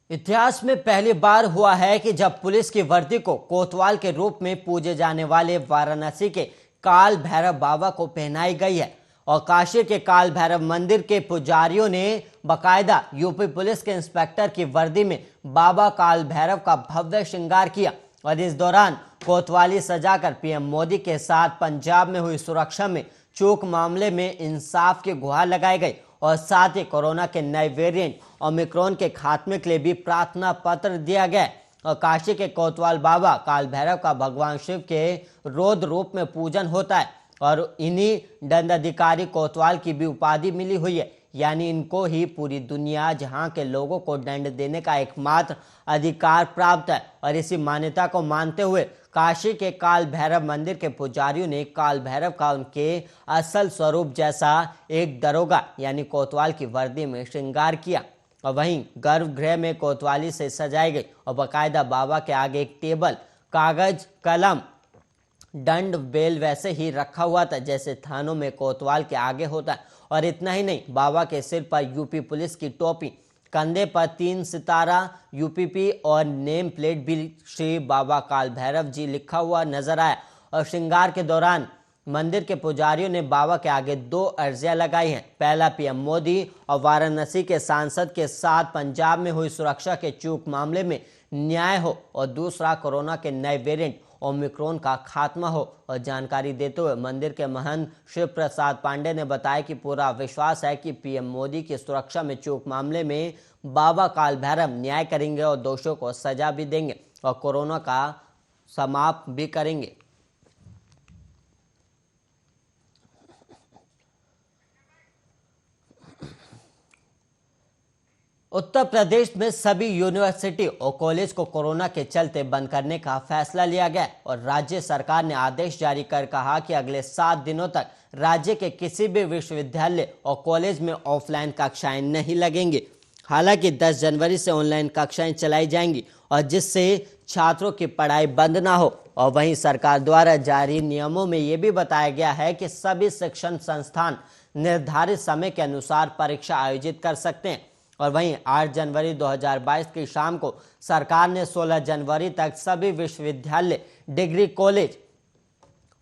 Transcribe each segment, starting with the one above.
इतिहास में पहली बार हुआ है कि जब पुलिस की वर्दी को कोतवाल के रूप में पूजे जाने वाले वाराणसी के काल भैरव बाबा को पहनाई गई है और काशी के काल भैरव मंदिर के पुजारियों ने बकायदा यूपी पुलिस के इंस्पेक्टर की वर्दी में बाबा काल भैरव का भव्य श्रृंगार किया और इस दौरान कोतवाली सजाकर पीएम मोदी के साथ पंजाब में हुई सुरक्षा में चूक मामले में इंसाफ की गुहार लगाई गई और साथ ही कोरोना के नए वेरिएंट ओमिक्रॉन के खात्मे के लिए भी प्रार्थना पत्र दिया गया और काशी के कोतवाल बाबा काल भैरव का भगवान शिव के रौद्र रूप में पूजन होता है और इन्हीं दंडाधिकारी कोतवाल की भी उपाधि मिली हुई है, यानी इनको ही पूरी दुनिया जहां के लोगों को दंड देने का एकमात्र अधिकार प्राप्त है। और इसी मान्यता को मानते हुए काशी के काल भैरव मंदिर के पुजारियों ने काल भैरव का उनके असल स्वरूप जैसा एक दरोगा यानी कोतवाल की वर्दी में श्रृंगार किया और वहीं गर्भगृह में कोतवाली से सजाई गई और बाकायदा बाबा के आगे एक टेबल, कागज, कलम, दंड बेल वैसे ही रखा हुआ था जैसे थानों में कोतवाल के आगे होता है। और इतना ही नहीं, बाबा के सिर पर यूपी पुलिस की टोपी, कंधे पर 3 सितारा यूपीपी और नेम प्लेट भी श्री बाबा काल भैरव जी लिखा हुआ नजर आया। और श्रृंगार के दौरान मंदिर के पुजारियों ने बाबा के आगे 2 अर्जियां लगाई हैं। पहला पीएम मोदी और वाराणसी के सांसद के साथ पंजाब में हुई सुरक्षा के चूक मामले में न्याय हो और दूसरा कोरोना के नए वेरिएंट ओमिक्रॉन का खात्मा हो। और जानकारी देते हुए मंदिर के महंत शिव प्रसाद पांडे ने बताया कि पूरा विश्वास है कि पीएम मोदी की सुरक्षा में चूक मामले में बाबा काल भैरव न्याय करेंगे और दोषियों को सजा भी देंगे और कोरोना का समाप्त भी करेंगे। उत्तर प्रदेश में सभी यूनिवर्सिटी और कॉलेज को कोरोना के चलते बंद करने का फैसला लिया गया और राज्य सरकार ने आदेश जारी कर कहा कि अगले 7 दिनों तक राज्य के किसी भी विश्वविद्यालय और कॉलेज में ऑफलाइन कक्षाएं नहीं लगेंगी। हालांकि 10 जनवरी से ऑनलाइन कक्षाएं चलाई जाएंगी और जिससे छात्रों की पढ़ाई बंद ना हो। और वहीं सरकार द्वारा जारी नियमों में ये भी बताया गया है कि सभी शिक्षण संस्थान निर्धारित समय के अनुसार परीक्षा आयोजित कर सकते हैं। और वहीं 8 जनवरी 2022 की शाम को सरकार ने 16 जनवरी तक सभी विश्वविद्यालय, डिग्री कॉलेज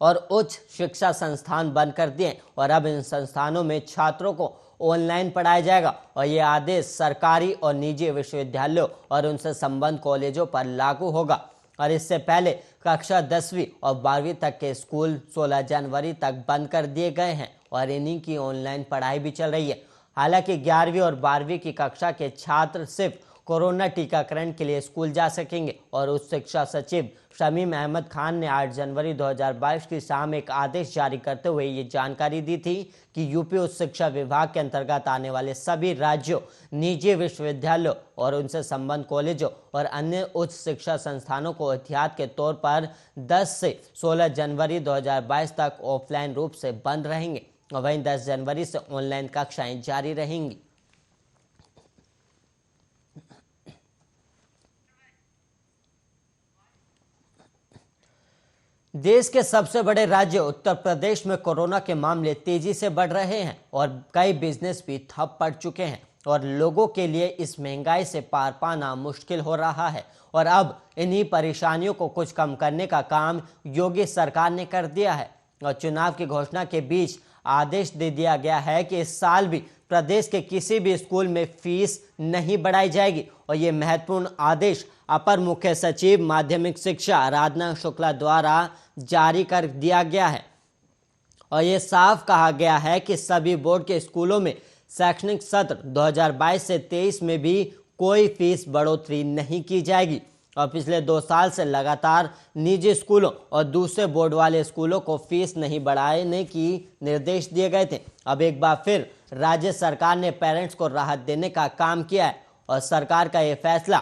और उच्च शिक्षा संस्थान बंद कर दिए और अब इन संस्थानों में छात्रों को ऑनलाइन पढ़ाया जाएगा और ये आदेश सरकारी और निजी विश्वविद्यालयों और उनसे संबद्ध कॉलेजों पर लागू होगा। और इससे पहले कक्षा 10वीं और 12वीं तक के स्कूल 16 जनवरी तक बंद कर दिए गए हैं और इन्हीं की ऑनलाइन पढ़ाई भी चल रही है। हालांकि 11वीं और 12वीं की कक्षा के छात्र सिर्फ कोरोना टीकाकरण के लिए स्कूल जा सकेंगे। और उच्च शिक्षा सचिव शमीम अहमद खान ने 8 जनवरी 2022 की शाम एक आदेश जारी करते हुए ये जानकारी दी थी कि यूपी उच्च शिक्षा विभाग के अंतर्गत आने वाले सभी राज्यों, निजी विश्वविद्यालयों और उनसे संबद्ध कॉलेजों और अन्य उच्च शिक्षा संस्थानों को एहतियात के तौर पर 10 से 16 जनवरी 2022 तक ऑफलाइन रूप से बंद रहेंगे और वहीं 10 जनवरी से ऑनलाइन कक्षाएं जारी रहेंगी। देश के सबसे बड़े राज्य उत्तर प्रदेश में कोरोना के मामले तेजी से बढ़ रहे हैं और कई बिजनेस भी ठप पड़ चुके हैं और लोगों के लिए इस महंगाई से पार पाना मुश्किल हो रहा है। और अब इन्हीं परेशानियों को कुछ कम करने का काम योगी सरकार ने कर दिया है और चुनाव की घोषणा के बीच आदेश दे दिया गया है कि इस साल भी प्रदेश के किसी भी स्कूल में फीस नहीं बढ़ाई जाएगी। और ये महत्वपूर्ण आदेश अपर मुख्य सचिव माध्यमिक शिक्षा आराधना शुक्ला द्वारा जारी कर दिया गया है और ये साफ कहा गया है कि सभी बोर्ड के स्कूलों में शैक्षणिक सत्र 2022 से 23 में भी कोई फीस बढ़ोतरी नहीं की जाएगी। और पिछले 2 साल से लगातार निजी स्कूलों और दूसरे बोर्ड वाले स्कूलों को फीस नहीं बढ़ाने की निर्देश दिए गए थे। अब एक बार फिर राज्य सरकार ने पेरेंट्स को राहत देने का काम किया है और सरकार का यह फैसला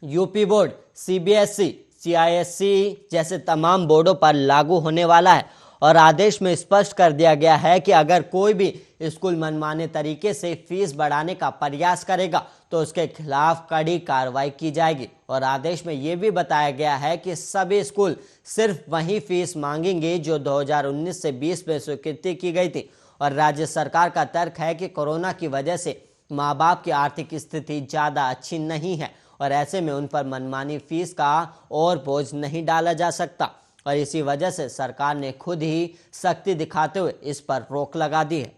यूपी बोर्ड, सीबीएसई, सीआईएससी जैसे तमाम बोर्डों पर लागू होने वाला है। और आदेश में स्पष्ट कर दिया गया है कि अगर कोई भी स्कूल मनमाने तरीके से फीस बढ़ाने का प्रयास करेगा तो उसके खिलाफ कड़ी कार्रवाई की जाएगी। और आदेश में यह भी बताया गया है कि सभी स्कूल सिर्फ वही फीस मांगेंगे जो 2019 से 20 में स्वीकृति की गई थी। और राज्य सरकार का तर्क है कि कोरोना की वजह से माँ बाप की आर्थिक स्थिति ज़्यादा अच्छी नहीं है और ऐसे में उन पर मनमानी फीस का और बोझ नहीं डाला जा सकता और इसी वजह से सरकार ने खुद ही सख्ती दिखाते हुए इस पर रोक लगा दी है।